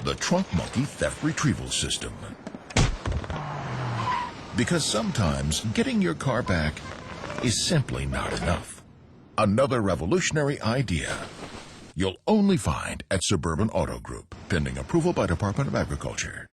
the Trunk Monkey Theft Retrieval System. Because sometimes getting your car back is simply not enough. Another revolutionary idea you'll only find at Suburban Auto Group, pending approval by Department of Agriculture.